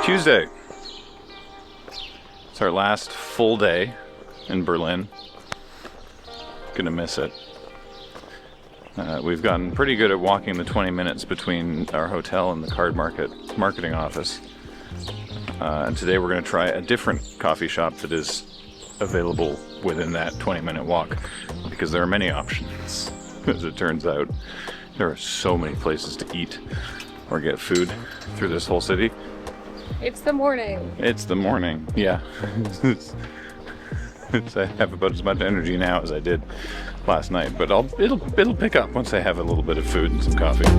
Tuesday. It's our last full day in Berlin. Gonna miss it. We've gotten pretty good at walking the 20 minutes between our hotel and the card marketing office. And today we're going to try a different coffee shop that is available within that 20-minute walk, because there are many options. As it turns out, there are so many places to eat or get food through this whole city. It's the morning. It's the morning, yeah. I have about as much energy now as I did last night, but it'll pick up once I have a little bit of food and some coffee.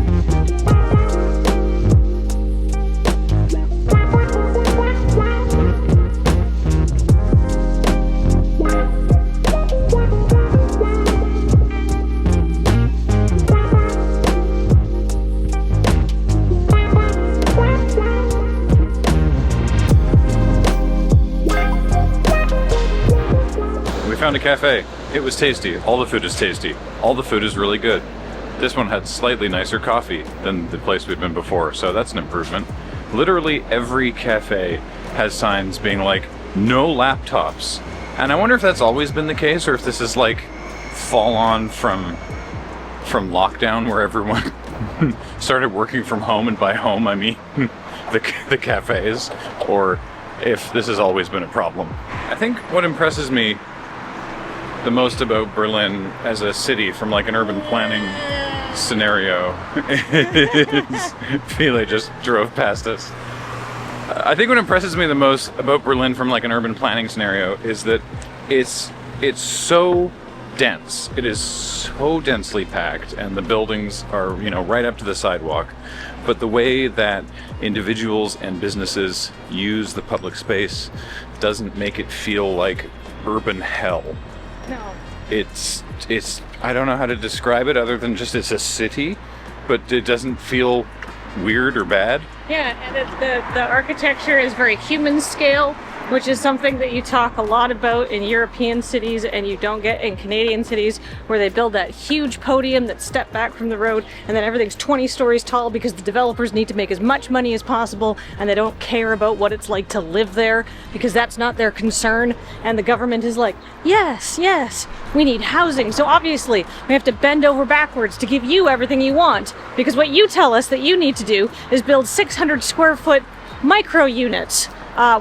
Found a cafe. It was tasty. All the food is tasty. All the food is really good. This one had slightly nicer coffee than the place we'd been before, so that's an improvement. Literally every cafe has signs being like, no laptops. And I wonder if that's always been the case, or if this is like fall on from lockdown, where everyone started working from home, and by home I mean the cafes, or if this has always been a problem. I think what impresses me the most about Berlin as a city from like an urban planning scenario is Philae just drove past us. I think what impresses me the most about Berlin from like an urban planning scenario is that it's so dense. It is so densely packed, and the buildings are, right up to the sidewalk. But the way that individuals and businesses use the public space doesn't make it feel like urban hell. No. It's I don't know how to describe it other than just it's a city, but it doesn't feel weird or bad. Yeah, and the architecture is very human scale, which is something that you talk a lot about in European cities and you don't get in Canadian cities, where they build that huge podium that's stepped back from the road, and then everything's 20 stories tall because the developers need to make as much money as possible, and they don't care about what it's like to live there because that's not their concern. And the government is like, yes, we need housing, so obviously we have to bend over backwards to give you everything you want, because what you tell us that you need to do is build 600 square foot micro units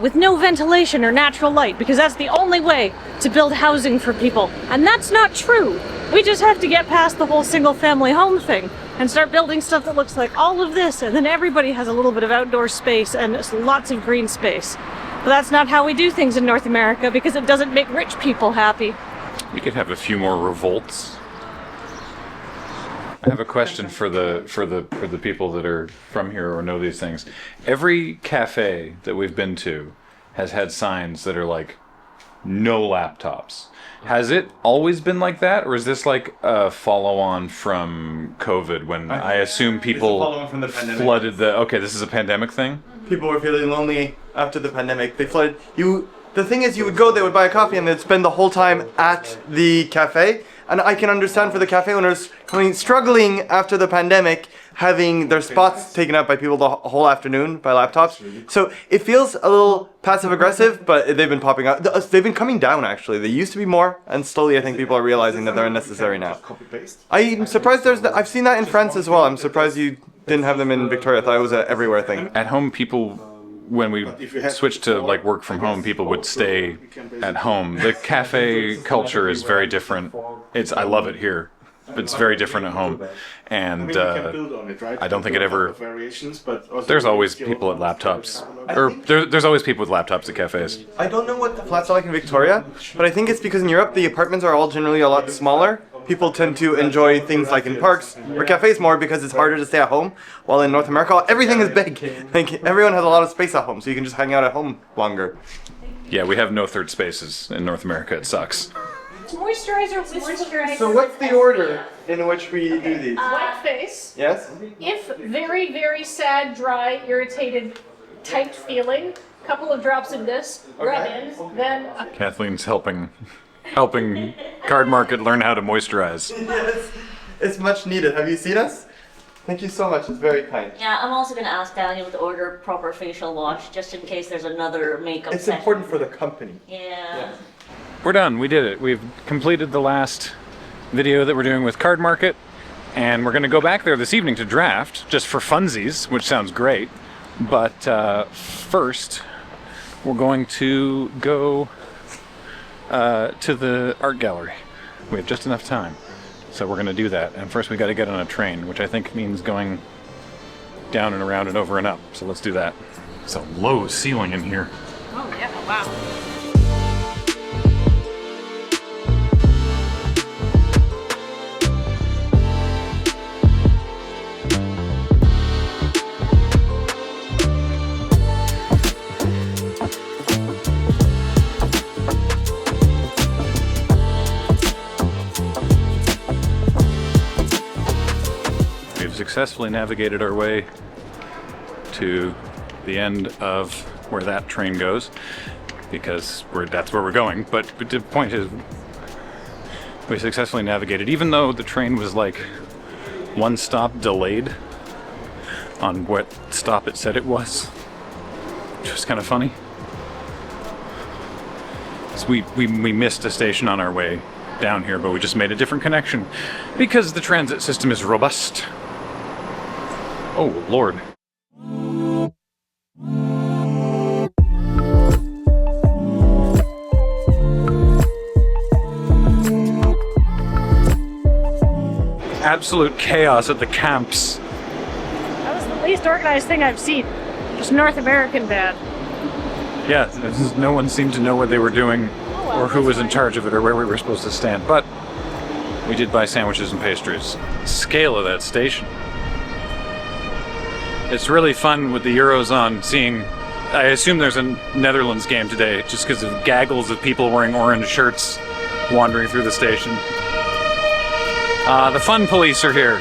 with no ventilation or natural light, because that's the only way to build housing for people. And that's not true. We just have to get past the whole single family home thing and start building stuff that looks like all of this, and then everybody has a little bit of outdoor space and lots of green space. But that's not how we do things in North America, because it doesn't make rich people happy. We could have a few more revolts. I have a question for the people that are from here or know these things. Every cafe that we've been to has had signs that are like, no laptops. Has it always been like that, or is this like a follow-on from COVID, when I assume people from the pandemic. flooded the... Okay, this is a pandemic thing? People were feeling lonely after the pandemic. They flooded. The thing is, you would go, they would buy a coffee, and they'd spend the whole time at the cafe. And I can understand for the cafe owners struggling after the pandemic, having their spots taken up by people the whole afternoon by laptops. So it feels a little passive aggressive, but they've been popping up. They've been coming down, actually. They used to be more, and slowly I think people are realizing that they're unnecessary now. I'm surprised I've seen that in France as well. I'm surprised you didn't have them in Victoria. I thought it was an everywhere thing. At home, people, when we switched to like work from home, people would stay at home. The cafe culture is very different. I love it here. It's very different at home, and I don't think it ever... There's always people at laptops, or there's always people with laptops at cafes. I don't know what the flats are like in Victoria, but I think it's because in Europe the apartments are all generally a lot smaller. People tend to enjoy things like in parks or cafes more because it's harder to stay at home, while in North America everything is big. Like, everyone has a lot of space at home, so you can just hang out at home longer. Yeah, we have no third spaces in North America. It sucks. Moisturizer. So what's the order in which we do these? White face. Yes? If very, very sad, dry, irritated, tight feeling, couple of drops of this, rub in, then... Kathleen's helping Card Market learn how to moisturize. Yes, it's much needed. Have you seen us? Thank you so much. It's very kind. Yeah, I'm also going to ask Daniel to order a proper facial wash just in case there's another makeup It's session. important for the company. Yeah. We're done. We did it. We've completed the last video that we're doing with Card Market, and we're going to go back there this evening to draft, just for funsies, which sounds great. But first, we're going to go to the art gallery. We have just enough time, so we're going to do that. And first we got to get on a train, which I think means going down and around and over and up. So let's do that. It's a low ceiling in here. Oh yeah, wow. We've successfully navigated our way to the end of where that train goes, because that's where we're going. But the point is, we successfully navigated, even though the train was like one stop delayed on what stop it said it was, which was kind of funny. So we missed a station on our way down here, but we just made a different connection because the transit system is robust. Oh, Lord. Absolute chaos at the camps. That was the least organized thing I've seen. Just North American bad. Yeah, no one seemed to know what they were doing or who was in charge of it or where we were supposed to stand. But we did buy sandwiches and pastries. Scale of that station. It's really fun with the Euros on seeing, I assume there's a Netherlands game today, just because of gaggles of people wearing orange shirts wandering through the station. The fun police are here.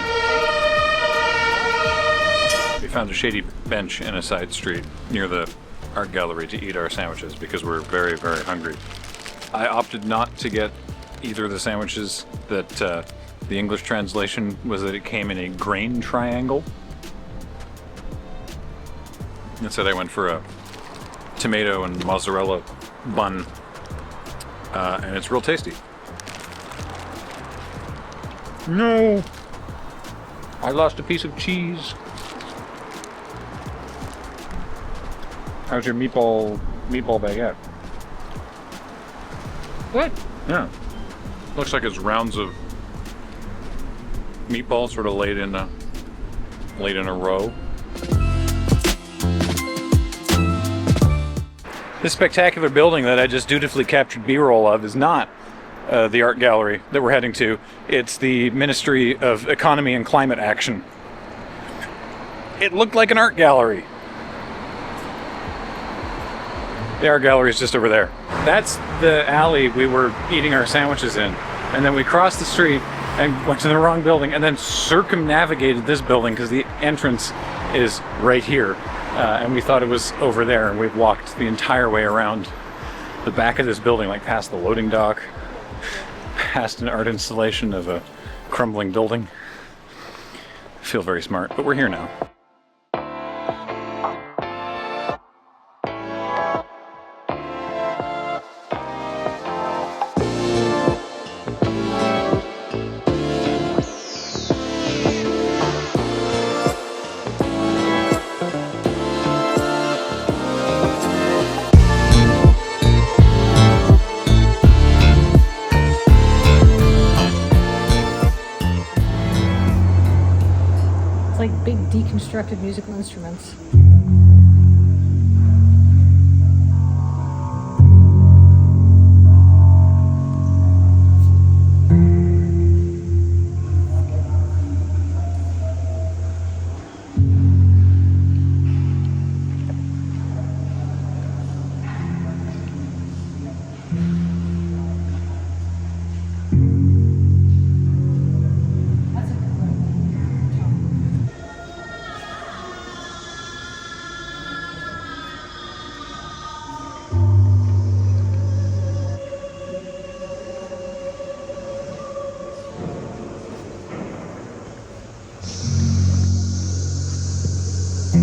We found a shady bench in a side street near the art gallery to eat our sandwiches because we're very, very hungry. I opted not to get either of the sandwiches that the English translation was that it came in a grain triangle. Instead I went for a tomato and mozzarella bun, and it's real tasty. No! I lost a piece of cheese. How's your meatball baguette? Good. Yeah. Looks like it's rounds of meatballs sort of laid in a row. This spectacular building that I just dutifully captured B-roll of is not the art gallery that we're heading to. It's the Ministry of Economy and Climate Action. It looked like an art gallery. The art gallery is just over there. That's the alley we were eating our sandwiches in. And then we crossed the street and went to the wrong building and then circumnavigated this building because the entrance is right here. And we thought it was over there, and we've walked the entire way around the back of this building, like past the loading dock, past an art installation of a crumbling building. I feel very smart, but we're here now. It's like big deconstructed musical instruments. I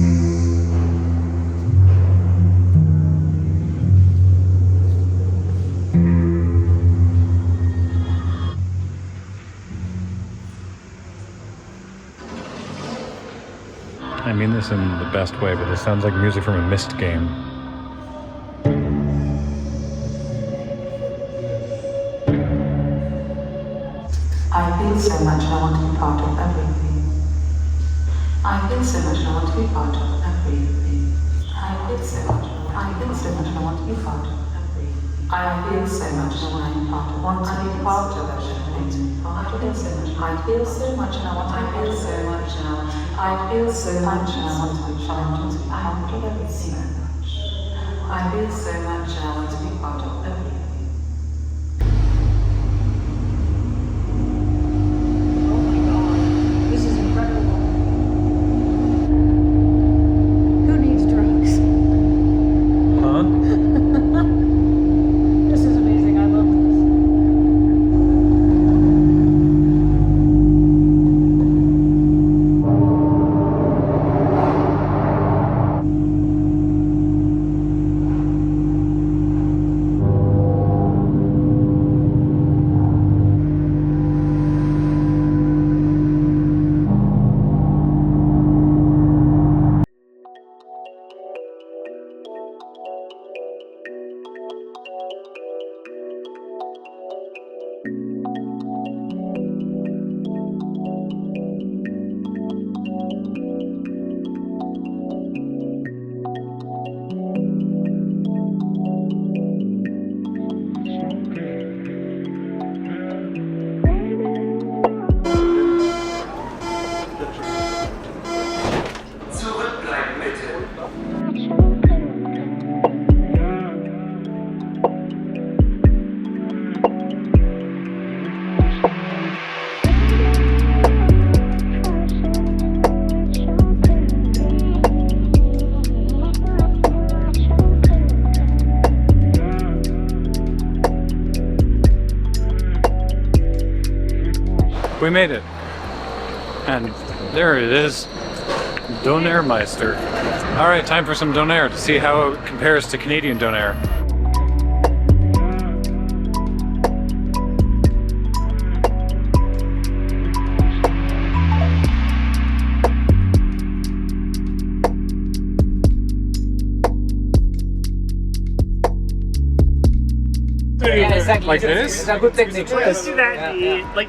mean this in the best way, but this sounds like music from a Myst game. I feel so much and I want to be part of everything. I feel so much and I want to be part of everything. I feel so much and I feel so much and I want to be part of everything. I feel so much and I want to be part of everything. I feel so much. I feel so much and I want. I feel so much and I want. I feel so much and I want to be part of everything. I feel so much and I want to be part of everything. Who needs drugs? Huh? This is amazing. I love this. We made it. And there it is. Donairmeister. Alright, time for some Donair to see how it compares to Canadian Donair. Yeah, exactly. Like this? It's a good technique. Let's do that.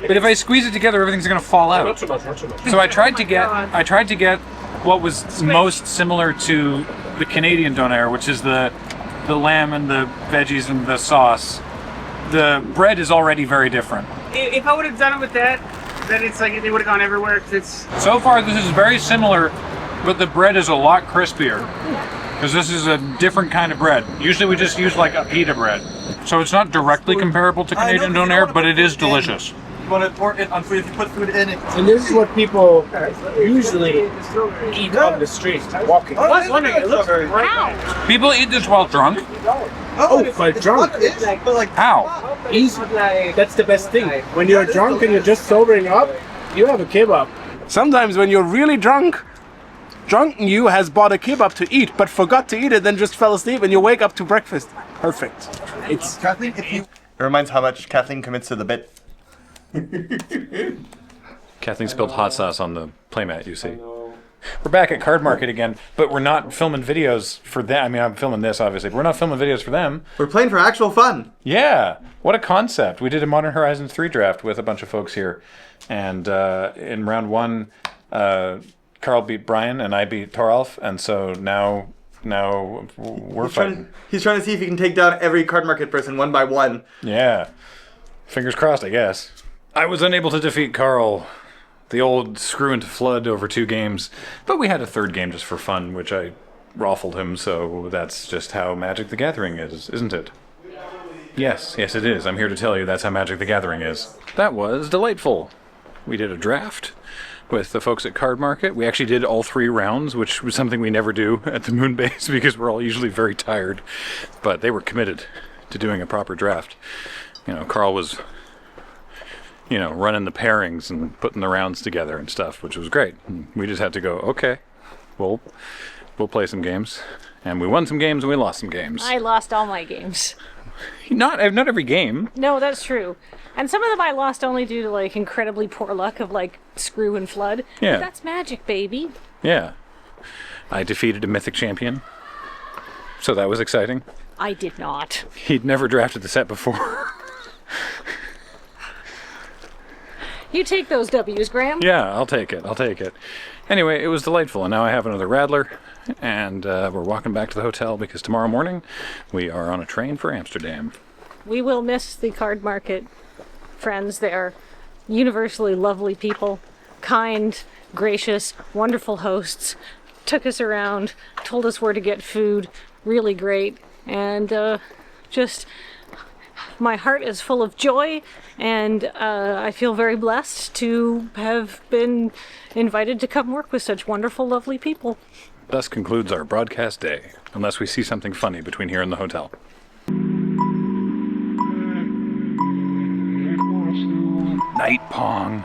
But if I squeeze it together, everything's gonna fall out. Not too much. So I tried to get what was most similar to the Canadian Donair, which is the lamb and the veggies and the sauce. The bread is already very different. If I would have done it with that, then it's like they would have gone everywhere. 'Cause it's So far, this is very similar, but the bread is a lot crispier. Because this is a different kind of bread. Usually we just use like a pita bread. So it's not directly comparable to Canadian Donair, but it is delicious. You want to pour it on food, if you put food in it. And this is what people usually eat on the street, walking. I was wondering, it looks great. People eat this while drunk. Oh, but drunk. But like, How? Easy. That's the best thing. When you're drunk and you're just sobering up, you have a kebab. Sometimes when you're really drunk you has bought a kebab to eat, but forgot to eat it, then just fell asleep, and you wake up to breakfast. Perfect. It's Kathleen, if you... It reminds how much Kathleen commits to the bit. Kathleen spilled hot sauce on the playmat, you see. We're back at Card Market again, but we're not filming videos for them. I mean, I'm filming this, obviously, but we're not filming videos for them. We're playing for actual fun. Yeah, what a concept. We did a Modern Horizons 3 draft with a bunch of folks here. And in round one, Carl beat Brian and I beat Toralf. And so now we're fighting. He's trying to see if he can take down every Card Market person one by one. Yeah. Fingers crossed, I guess. I was unable to defeat Carl. The old screw into flood over 2 games. But we had a third game just for fun, which I raffled him, so that's just how Magic the Gathering is, isn't it? Yes, it is. I'm here to tell you that's how Magic the Gathering is. That was delightful. We did a draft with the folks at Card Market. We actually did all 3 rounds, which was something we never do at the Moon Base because we're all usually very tired. But they were committed to doing a proper draft. You know, Carl was, running the pairings and putting the rounds together and stuff, which was great. We just had to go, okay, we'll play some games. And we won some games and we lost some games. I lost all my games. Not every game. No, that's true. And some of them I lost only due to like incredibly poor luck of like screw and flood. Yeah. But that's magic, baby. Yeah. I defeated a mythic champion. So that was exciting. I did not. He'd never drafted the set before. You take those W's, Graham. Yeah, I'll take it. Anyway, it was delightful, and now I have another Rattler, and we're walking back to the hotel because tomorrow morning we are on a train for Amsterdam. We will miss the card market friends. They are universally lovely people, kind, gracious, wonderful hosts. Took us around, told us where to get food, really great, and just my heart is full of joy, and I feel very blessed to have been invited to come work with such wonderful, lovely people. Thus concludes our broadcast day, unless we see something funny between here and the hotel. Night Pong.